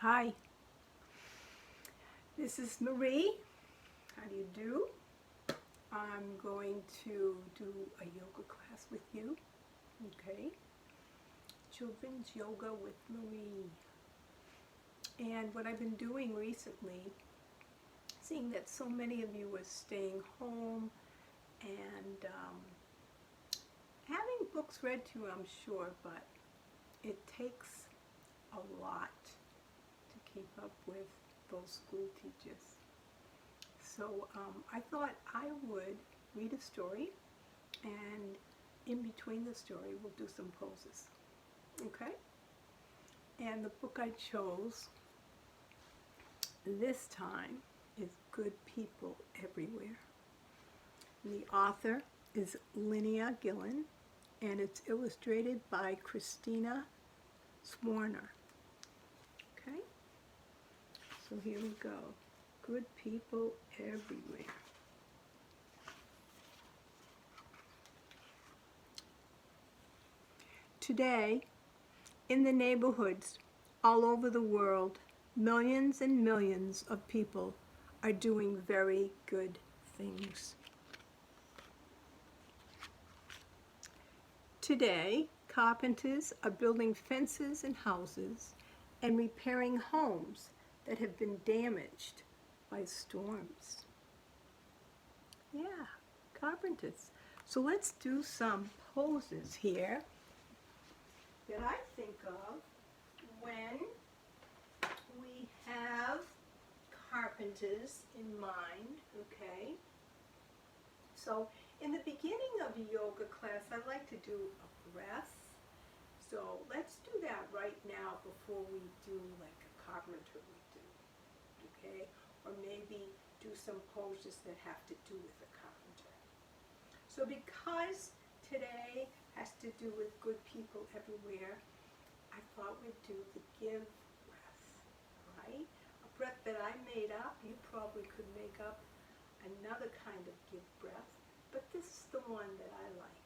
Hi, this is Marie. How do you do? I'm going to do a yoga class with you, okay? Children's yoga with Marie. And what I've been doing recently, seeing that so many of you are staying home and having books read to you, I'm sure, but it takes a lot to keep up with those school teachers. So I thought I would read a story, and in between the story we'll do some poses, okay? And the book I chose this time is Good People Everywhere. And the author is Linnea Gillen, and it's illustrated by Christina Swarner. Okay? So here we go. Good people everywhere. Today, in the neighborhoods all over the world, millions and millions of people are doing very good things. Today, carpenters are building fences and houses and repairing homes that have been damaged by storms. Yeah, carpenters. So let's do some poses here that I think of when we have carpenters in mind, okay? So in the beginning of a yoga class, I like to do a breath. So let's do that right now before we do like a carpenter would do, okay? Or maybe do some poses that have to do with a carpenter. So because today has to do with good people everywhere, I thought we'd do the give breath, right? A breath that I made up. You probably could make up another kind of give breath, but this is the one that I like.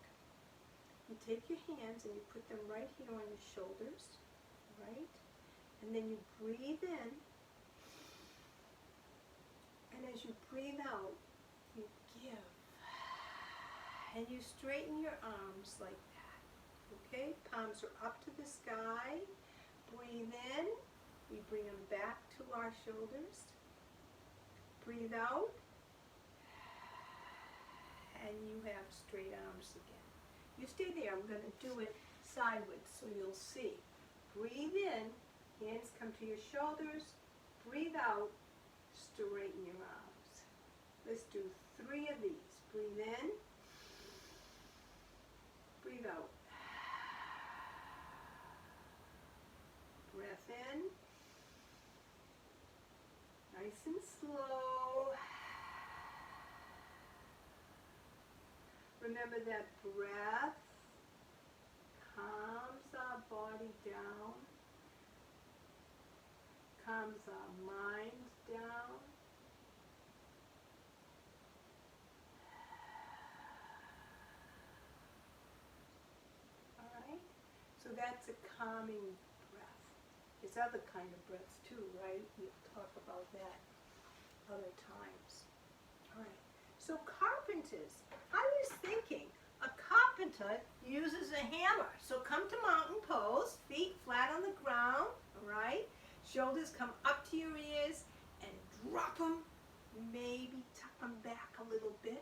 You take your hands and you put them right here on your shoulders, right? And then you breathe in, and as you breathe out, you give. And you straighten your arms like that, okay? Palms are up to the sky. Breathe in, we bring them back to our shoulders. Breathe out, and you have straight arms again. You stay there. I'm going to do it sideways so you'll see. Breathe in, hands come to your shoulders. Breathe out, straighten your arms. Let's do 3 of these. Breathe in, breathe out. Breath in, nice and slow. Remember that breath calms our body down, calms our mind down. All right? So that's a calming breath. There's other kind of breaths too, right? We'll talk about that other times. All right. So carpenters, I was thinking, a carpenter uses a hammer. So come to mountain pose, feet flat on the ground, all right? Shoulders come up to your ears and drop them, maybe tuck them back a little bit,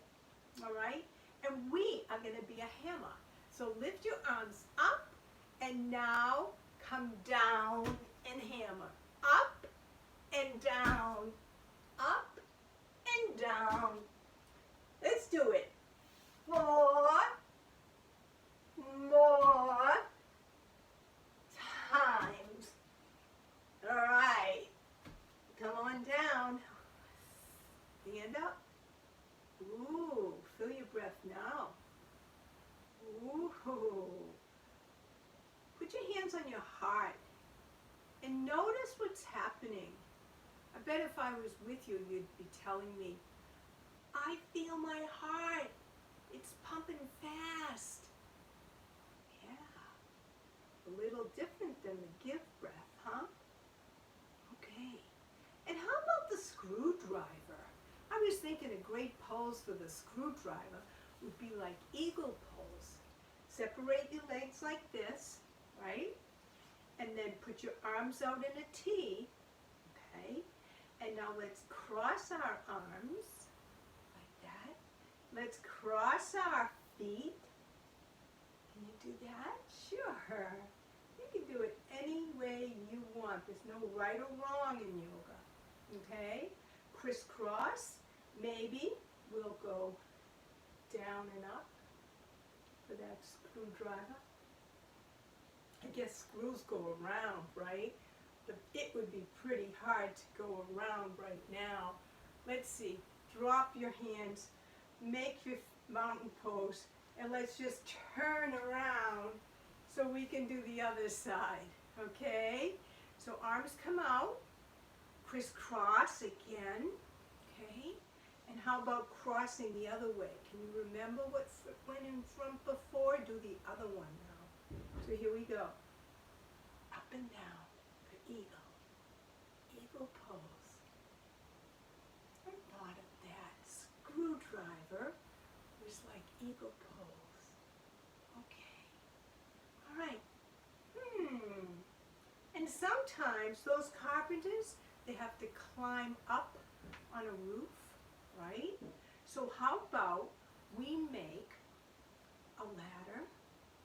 all right? And we are going to be a hammer. So lift your arms up and now come down and hammer. Up and down, up and down. Let's do it. 4 more times. All right. Come on down. Stand up. Ooh, feel your breath now. Ooh. Put your hands on your heart and notice what's happening. I bet if I was with you, you'd be telling me, I feel my heart. It's pumping fast. Yeah. A little different than the give breath, huh? thinking a great pose for the screwdriver would be like eagle pose. Separate your legs like this, right? And then put your arms out in a T, okay? And now let's cross our arms like that. Let's cross our feet. Can you do that? Sure. You can do it any way you want. There's no right or wrong in yoga, okay? Crisscross, maybe we'll go down and up for that screwdriver. I guess screws go around, right? But it would be pretty hard to go around right now. Let's see. Drop your hands, make your mountain pose, and let's just turn around so we can do the other side, okay? So arms come out, crisscross again, okay? And how about crossing the other way? Can you remember what went in front before? Do the other one now. So here we go. Up and down for eagle. Eagle pose. I thought of that screwdriver was like eagle pose. Okay. All right. And sometimes those carpenters, they have to climb up on a roof, right? So how about we make a ladder?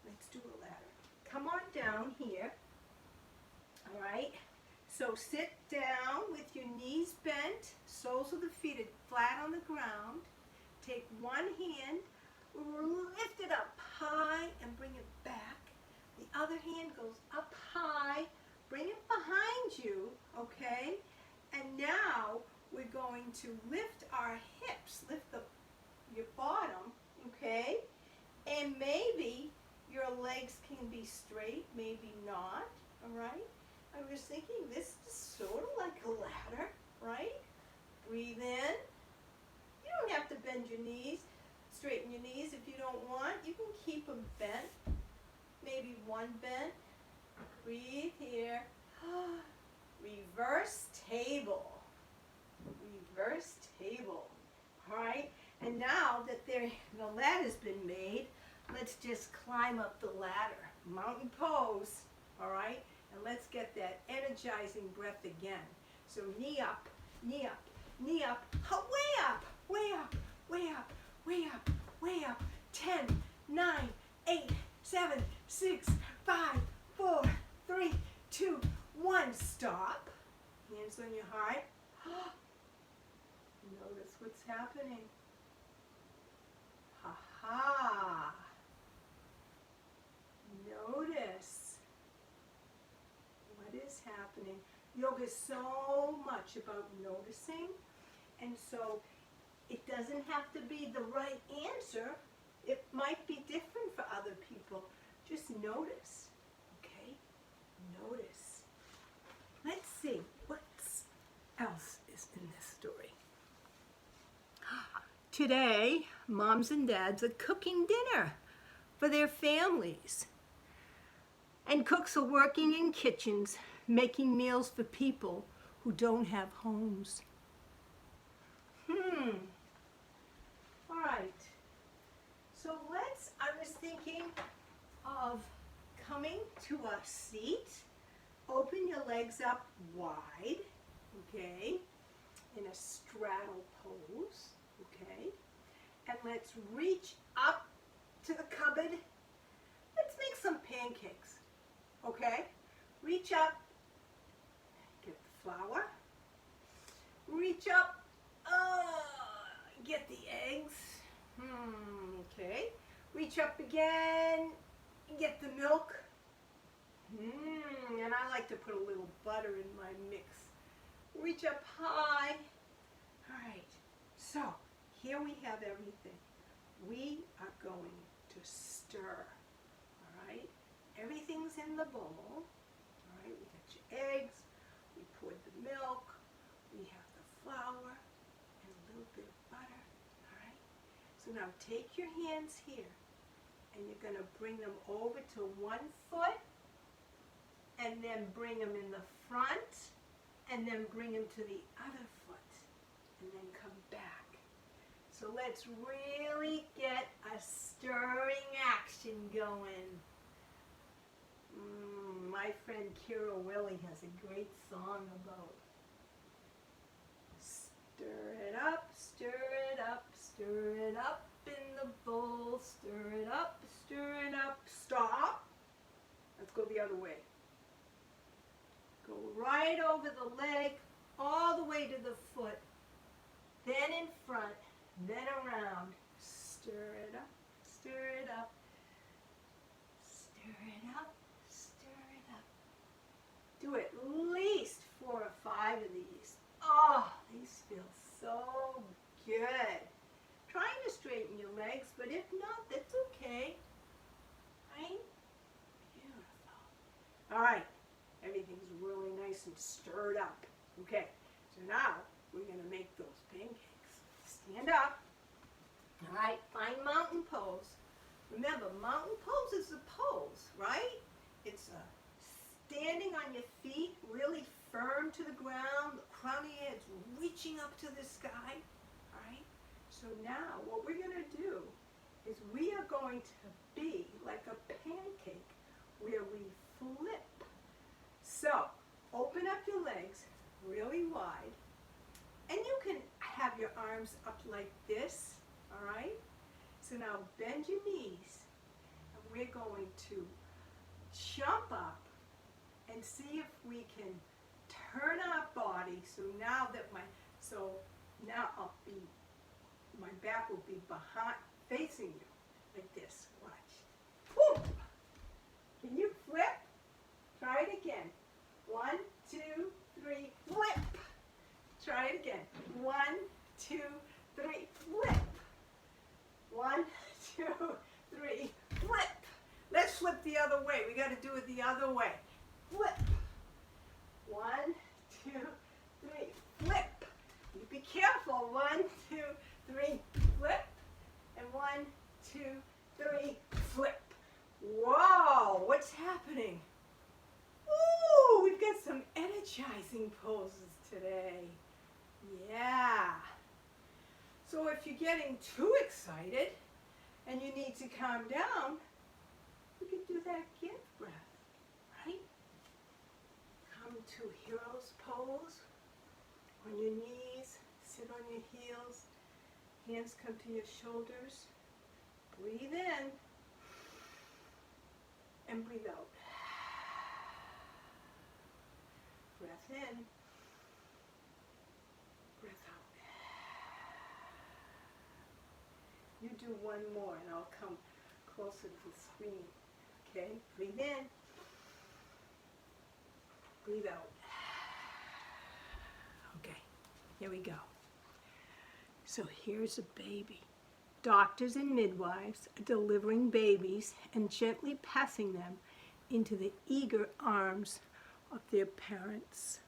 Let's do a ladder. Come on down here. All right. So sit down with your knees bent, soles of the feet are flat on the ground. Take one hand, lift it up high and bring it back. The other hand goes up high, bring it behind you, okay? And now we're going to lift our hips, lift your bottom, okay? And maybe your legs can be straight, maybe not, all right? I was thinking this is sort of like a ladder, right? Breathe in. You don't have to bend your knees, straighten your knees if you don't want. You can keep them bent, maybe one bent. Breathe here. Reverse table. Reverse table. All right? And now that the ladder's been made, let's just climb up the ladder. Mountain pose. All right? And let's get that energizing breath again. So knee up, knee up, knee up, way up, way up, way up, way up, way up. 10, 9, 8, 7, 6, 5, 4, 3, 2, 1. Stop. Hands on your heart. Notice what's happening. Ha ha. Notice what is happening. Yoga is so much about noticing, and so it doesn't have to be the right answer. It might be different for other people. Just notice, okay? Notice. Let's see what else is in this story. Today, moms and dads are cooking dinner for their families. And cooks are working in kitchens, making meals for people who don't have homes. All right. So I was thinking of coming to a seat. Open your legs up wide, okay, in a straddle pose, okay. And let's reach up to the cupboard. Let's make some pancakes, okay. Reach up, get the flour. Reach up, get the eggs. Okay. Reach up again, get the milk. And I like to put a little butter in my mix. Reach up high. All right. So here we have everything. We are going to stir. All right. Everything's in the bowl. All right. We got your eggs. We poured the milk. We have the flour and a little bit of butter. All right. So now take your hands here, and you're going to bring them over to one foot, and then bring them in the front, and then bring them to the other foot, and then come back. So let's really get a stirring action going. My friend Kira Willie has a great song about stir it up, stir it up, stir it up in the bowl, stir it up, stop. Let's go the other way. Go right over the leg, all the way to the foot, then in front, then around. Stir it up, stir it up, stir it up, stir it up. Do at least 4 or 5 of these. Oh, these feel so good. Trying to straighten your legs, but if not, that's okay. Right? Beautiful. All right. Everything's really nice and stirred up. Okay, so now we're going to make those pancakes. Stand up. All right, find mountain pose. Remember, mountain pose is a pose, right? It's standing on your feet, really firm to the ground. The crown of your head's reaching up to the sky. All right, so now what we're going to do is we are going to be like a pancake where we flip. So, open up your legs really wide, and you can have your arms up like this, all right? So now bend your knees, and we're going to jump up and see if we can turn our body. So now my back will be behind, facing you, like this. Watch. Woo! Can you flip? Try it again. 1, 2, 3, flip. Try it again. 1, 2, 3, flip. 1, 2, 3, flip. Let's flip the other way. We got to do it the other way. Flip. 1, 2, 3, flip. You be careful. 1, 2, 3, flip. And 1, 2, 3, flip. Whoa, what's happening? Ooh, we've got some energizing poses today. Yeah. So if you're getting too excited and you need to calm down, you can do that give breath, right? Come to hero's pose. On your knees, sit on your heels. Hands come to your shoulders. Breathe in and breathe out. Breath in, breath out. You do one more and I'll come closer to the screen. Okay, breathe in, breathe out. Okay, here we go. So here's a baby. Doctors and midwives are delivering babies and gently passing them into the eager arms of their parents.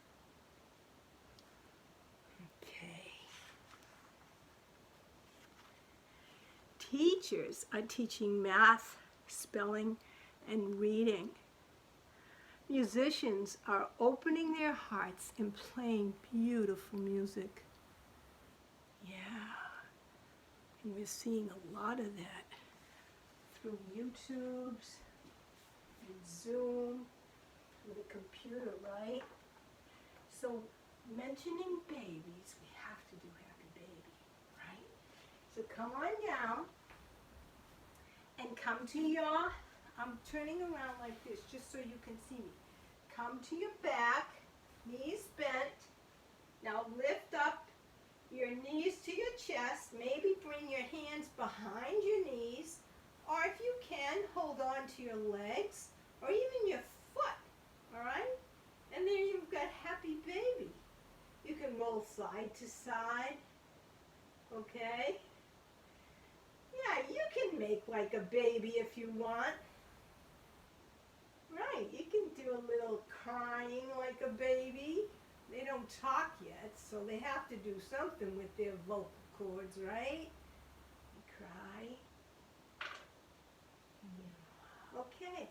Okay. Teachers are teaching math, spelling, and reading. Musicians are opening their hearts and playing beautiful music. Yeah. And we're seeing a lot of that through YouTubes and Zoom. The computer, right? So mentioning babies, we have to do happy baby, right? So come on down and come to your, I'm turning around like this just so you can see me. Come to your back, knees bent. Now lift up your knees to your chest. Maybe bring your hands behind your knees, or if you can, hold on to your legs or even your foot. All right? And there you've got happy baby. You can roll side to side. Okay? Yeah, you can make like a baby if you want. Right, you can do a little crying like a baby. They don't talk yet, so they have to do something with their vocal cords, right? Cry. Yeah. Okay.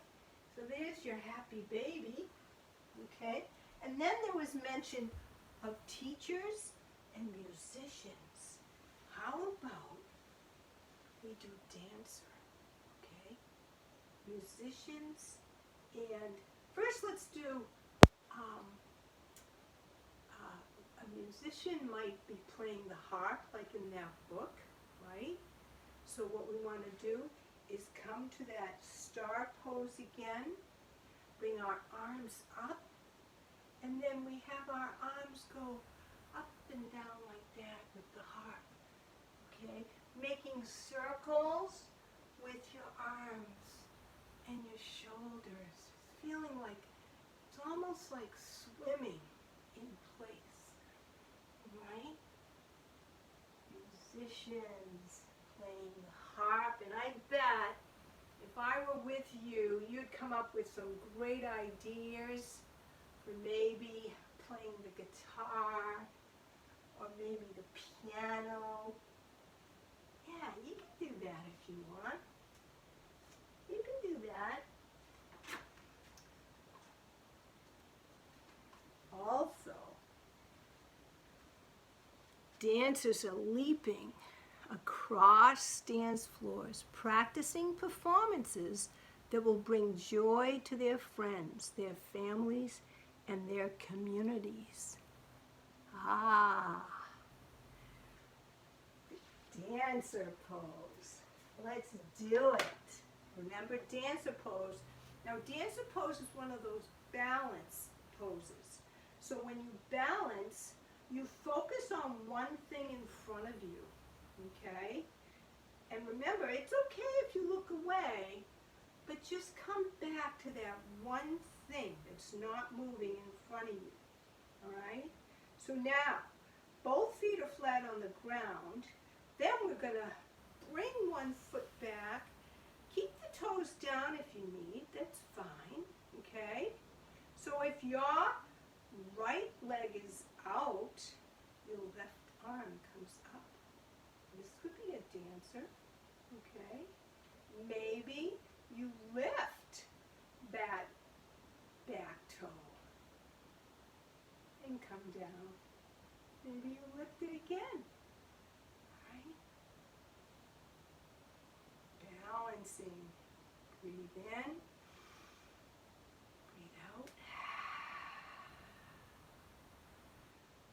So there's your happy baby, okay? And then there was mention of teachers and musicians. how about we do dancer, okay? Musicians, and first let's do, um, a musician might be playing the harp like in that book, right? So what we want to do is come to that star pose again, bring our arms up, and then we have our arms go up and down like that with the harp, okay? Making circles with your arms and your shoulders, feeling like it's almost like swimming in place, right? Musicians playing the harp, and I bet if I were with you, you'd come up with some great ideas for maybe playing the guitar or maybe the piano. Yeah, you can do that if you want. You can do that. Also, dancers are leaping across dance floors, practicing performances that will bring joy to their friends, their families, and their communities. Ah, dancer pose. Let's do it. Remember dancer pose. Now dancer pose is one of those balance poses. So when you balance, you focus on one thing in front of you, okay? And remember, it's okay if you look away, but just come back to that one thing that's not moving in front of you, all right? So now, both feet are flat on the ground. Then we're gonna bring one foot back. Keep the toes down if you need, that's fine, okay? So if your right leg is out, your left arm comes up. This could be a dancer, okay? Maybe you lift that back toe and come down. Maybe you lift it again, right? Balancing. Breathe in, breathe out.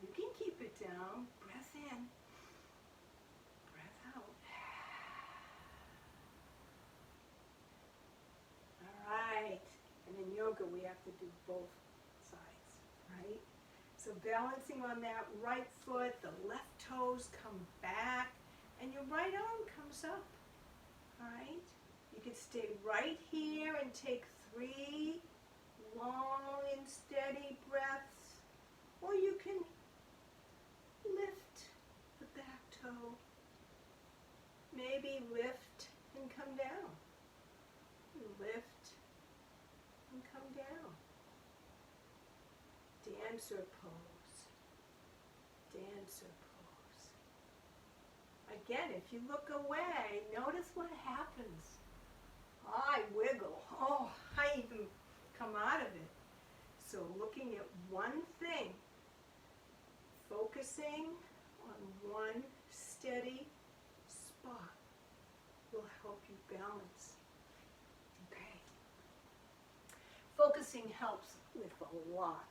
You can keep it down. Breath in, breath out. All right. And in yoga, we have to do both sides, right? So balancing on that right foot, the left toes come back, and your right arm comes up, all right? You can stay right here and take 3 long and steady breaths, or you can lift the back toe, maybe lift and come down, lift and come down. Dancer pose, dancer pose. Again, if you look away, notice what happens. I wiggle. Oh, I even come out of it. So looking at one thing, focusing on one steady spot will help you balance. Okay. Focusing helps with a lot.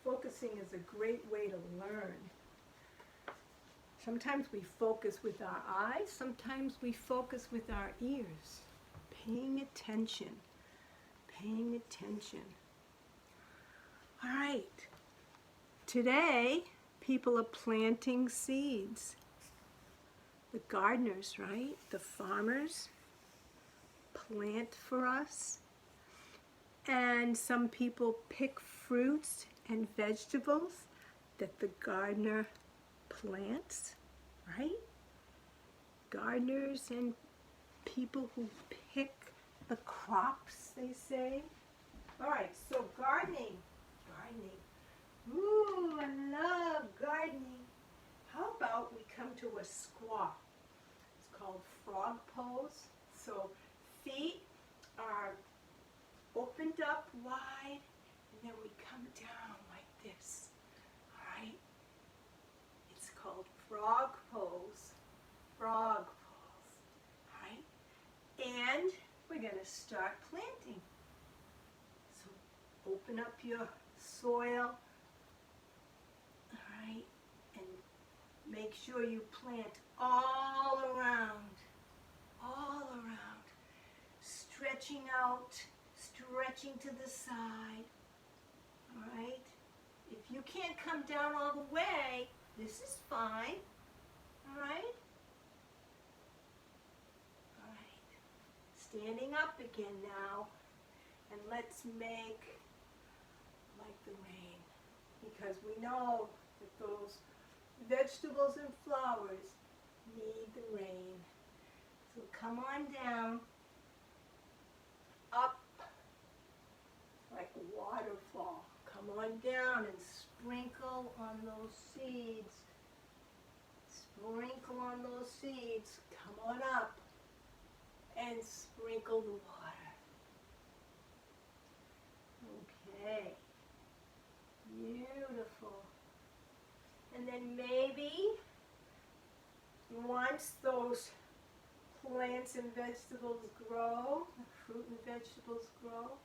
Focusing is a great way to learn. Sometimes we focus with our eyes, sometimes we focus with our ears. Paying attention, paying attention. All right, today people are planting seeds. The gardeners, right? The farmers plant for us. And some people pick fruits and vegetables that the gardener plants, right? Gardeners and people who pick the crops, they say. All right, so gardening. Ooh, I love gardening. How about we come to a squat? It's called frog pose. So feet are opened up wide, and then we come down like this. All right? It's called frog pose. start planting. So open up your soil, all right, and make sure you plant all around, stretching out, stretching to the side, all right? If you can't come down all the way, this is fine, all right? All right, standing up again now, and let's make like the rain, because we know that those vegetables and flowers need the rain. So come on down, up, like a waterfall. Come on down and sprinkle on those seeds. Sprinkle on those seeds. Come on up and sprinkle the water. Okay. Beautiful. And then maybe once those plants and vegetables grow, the fruit and vegetables grow,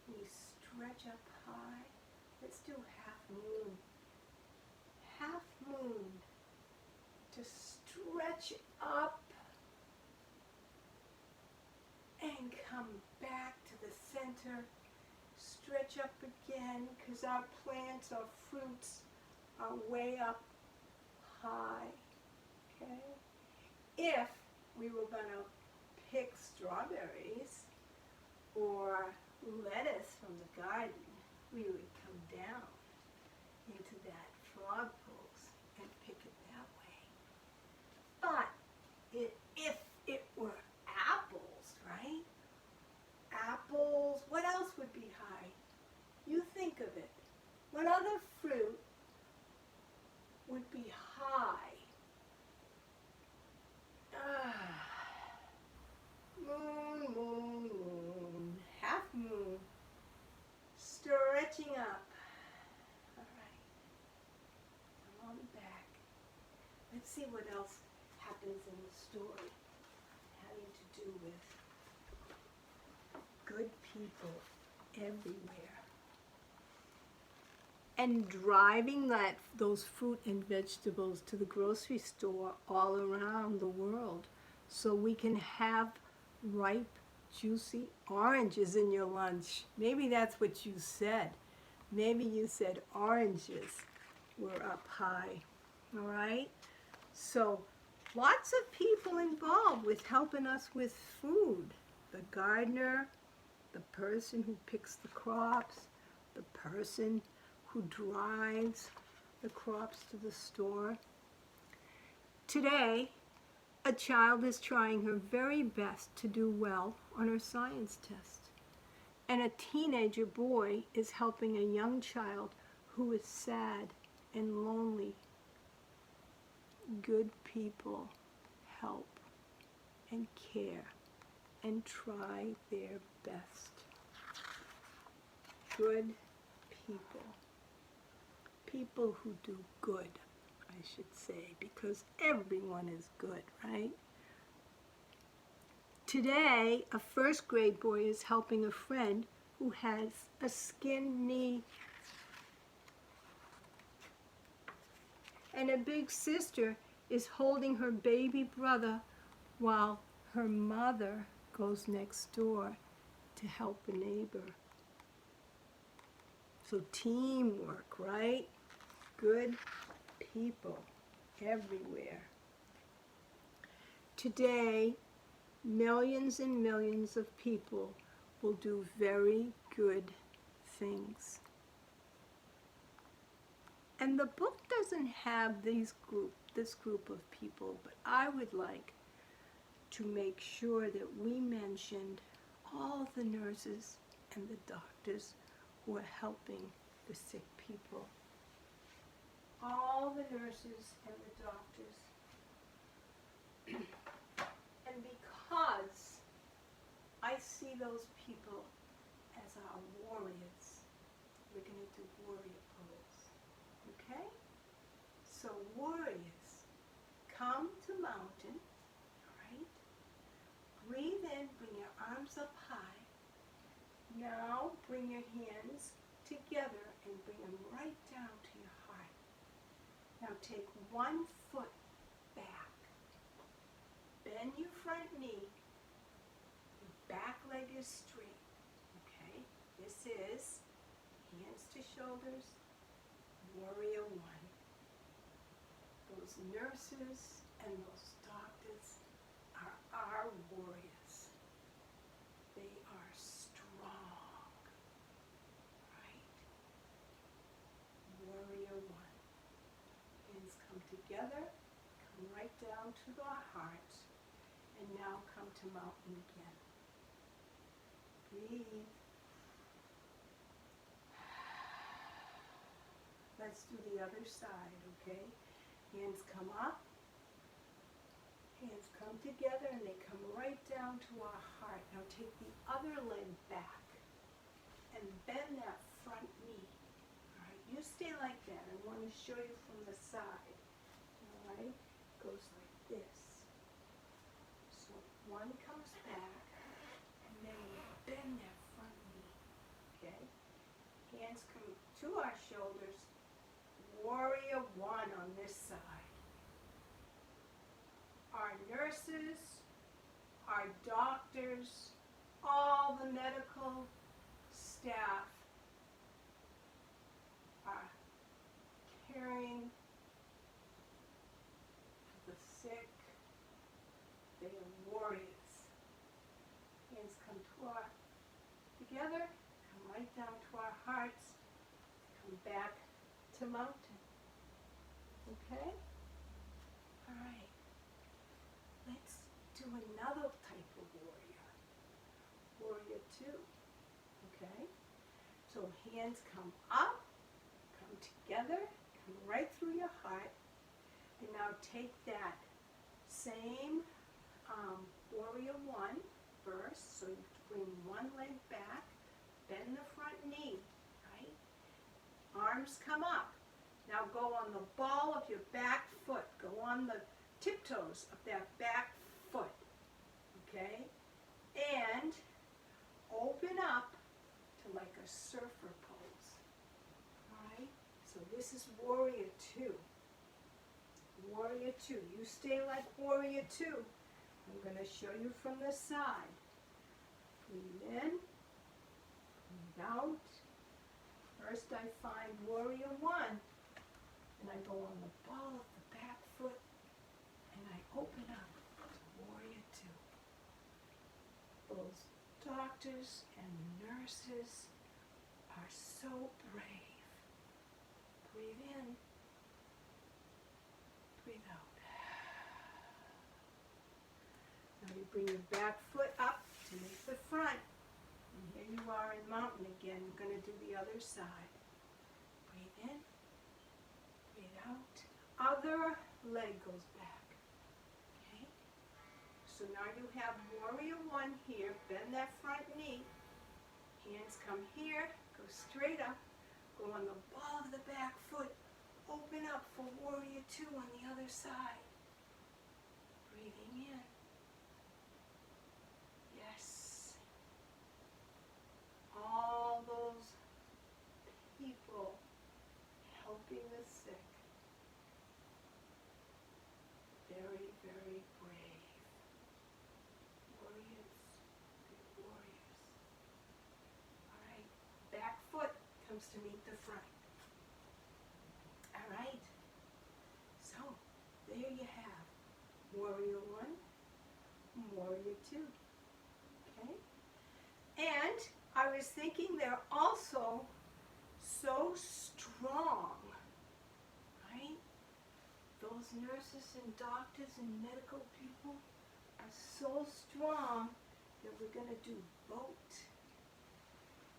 we stretch up high. Let's do half moon. Half moon. To stretch up and come back to the center. Stretch up again, because our plants, our fruits are way up high. Okay? If we were going to pick strawberries or lettuce from the garden, we would come down into that frog pose and pick it that way. But if it were apples, right? Apples, what else would be high? You think of it. What other fruit would be high? Moon, moon, moon. Half moon. Stretching up. All right. Come on back. Let's see what else happens in the story having to do with good people everywhere. And driving those fruit and vegetables to the grocery store all around the world so we can have ripe, juicy oranges in your lunch. Maybe that's what you said. Maybe you said oranges were up high, all right? So lots of people involved with helping us with food. The gardener, the person who picks the crops, the person who drives the crops to the store. Today, a child is trying her very best to do well on her science test. And a teenager boy is helping a young child who is sad and lonely. Good people help and care and try their best. Good people. People who do good, I should say, because everyone is good, right? Today, a first grade boy is helping a friend who has a skinned knee. And a big sister is holding her baby brother while her mother goes next door to help a neighbor. So teamwork, right? Good people everywhere. Today, millions and millions of people will do very good things. And the book doesn't have this group of people, but I would like to make sure that we mentioned all the nurses and the doctors who are helping the sick people. All the nurses and the doctors. And because I see those people as our warriors, we're going to do warrior pose. Okay? So warriors, come to mountain, all right? Breathe in, bring your arms up high. Now bring your hands together and bring them right down to your heart. Now take one foot back. Bend your front knee. Your back leg is straight. Okay? This is hands to shoulders, warrior one. Those nurses and those doctors are our warriors. They are strong, right? Warrior one. Hands come together, come right down to the heart, and now come to mountain again. Breathe. Let's do the other side, okay? Hands come up, hands come together, and they come right down to our heart. Now take the other leg back and bend that front knee. All right, you stay like that. I want to show you from the side. All right, goes like this. So one comes back, and then we bend that front knee. Okay, hands come to our shoulders. Warrior one on this side. Our nurses, our doctors, all the medical staff are caring for the sick. They are warriors. Hands come together, come right down to our hearts, come back to mountain. Okay? All right. Let's do another type of warrior. Warrior two. Okay? So hands come up, come together, come right through your heart. And now take that same warrior one first. So you bring one leg back, bend the front knee, right? Arms come up. Now go on the ball of your back foot. Go on the tiptoes of that back foot, okay? And open up to like a surfer pose, all right? So this is warrior two. Warrior two. You stay like warrior two. I'm going to show you from the side. Breathe in, breathe out. First I find warrior one, and I go on the ball of the back foot, and I open up to warrior two. Those doctors and nurses are so brave. Breathe in, breathe out. Now you bring your back foot up to make the front. And here you are in mountain again. We're going to do the other side. Breathe in, breathe out. Other leg goes back. Okay? So now you have warrior one here. Bend that front knee. Hands come here. Go straight up. Go on the ball of the back foot. Open up for warrior two on the other side. Breathing in. Yes. All those people helping the sick. Very, very brave. Warriors. Good warriors. All right. Back foot comes to meet the front. All right. So, there you have warrior one, warrior two. Okay? And I was thinking they're also so strong, right? Those nurses and doctors and medical people are so strong that we're going to do boat.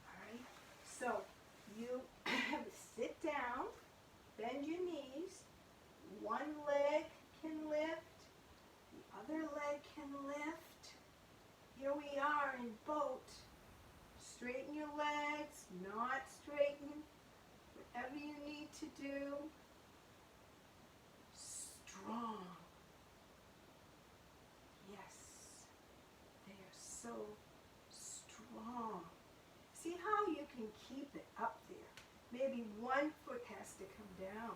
All right? So you sit down, bend your knees, one leg can lift, the other leg can lift. Here we are in boat. Straighten your legs, not straighten, whatever you need to do. Strong. Yes, they are so strong. Maybe one foot has to come down.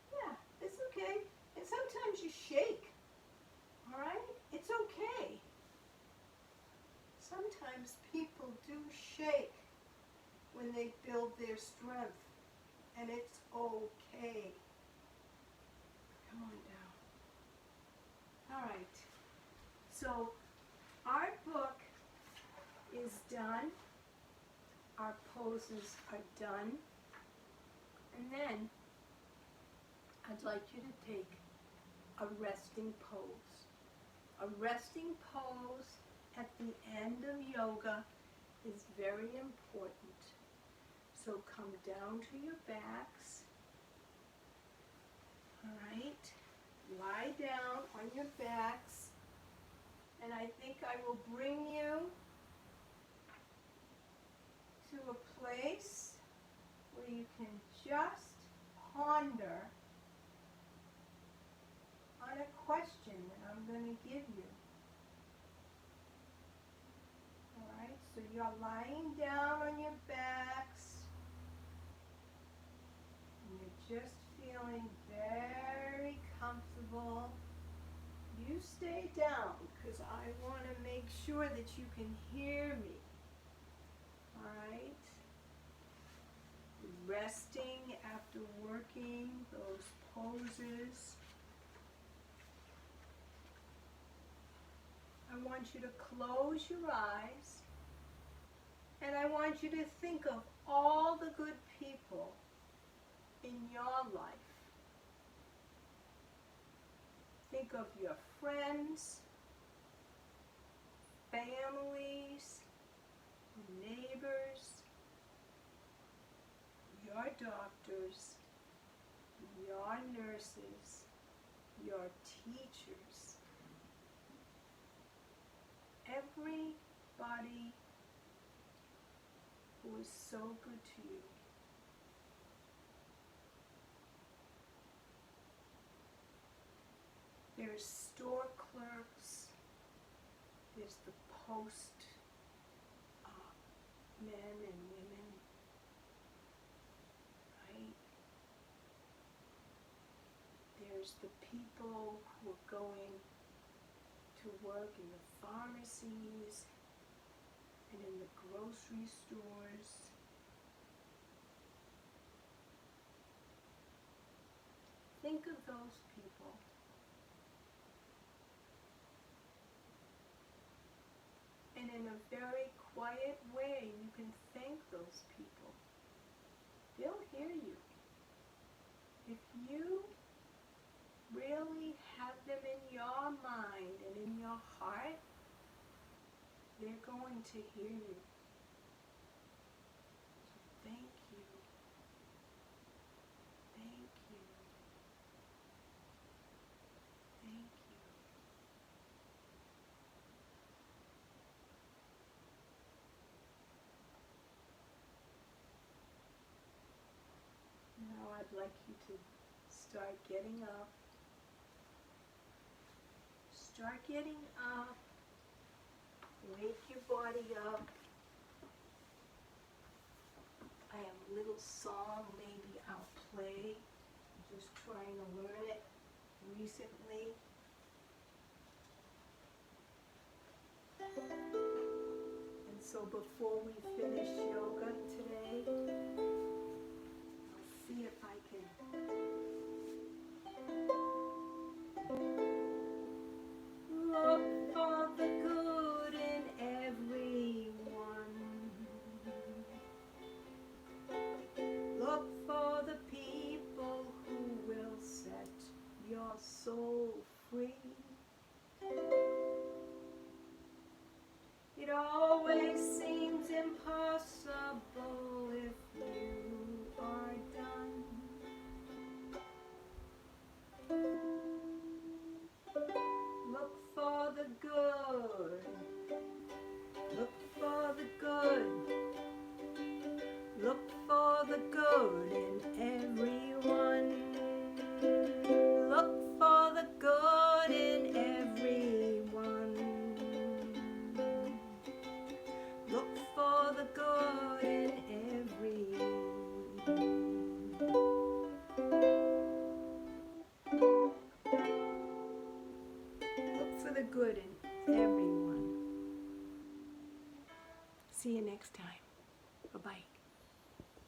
Yeah, it's okay. And sometimes you shake, all right? It's okay. Sometimes people do shake when they build their strength, and it's okay. Come on down. All right. So our book is done. Our poses are done. And then I'd like you to take a resting pose. A resting pose at the end of yoga is very important. So come down to your backs. All right. Lie down on your backs. And I think I will bring you to a place where you can just ponder on a question that I'm going to give you. All right, so you're lying down on your backs, and you're just feeling very comfortable. You stay down because I want to make sure that you can hear me. All right? Resting after working those poses. I want you to close your eyes, and I want you to think of all the good people in your life. Think of your friends, families, neighbors, your doctors, your nurses, your teachers, everybody who is so good to you. There's store clerks, there's the post men and women, right? There's the people who are going to work in the pharmacies and in the grocery stores. Think of those people. And in a very quiet way, you can thank those people. They'll hear you. If you really have them in your mind and in your heart, they're going to hear you. So thank you. Thank you. Thank you. Now I'd like you to start getting up. Start getting up. Wake your body up. I have a little song maybe I'll play. I'm just trying to learn it recently. And so before we finish yoga today, I'll see if I can look for the good in everyone. Look for the people who will set your soul free. It always seems impossible for the good in everyone. See you next time. Bye-bye.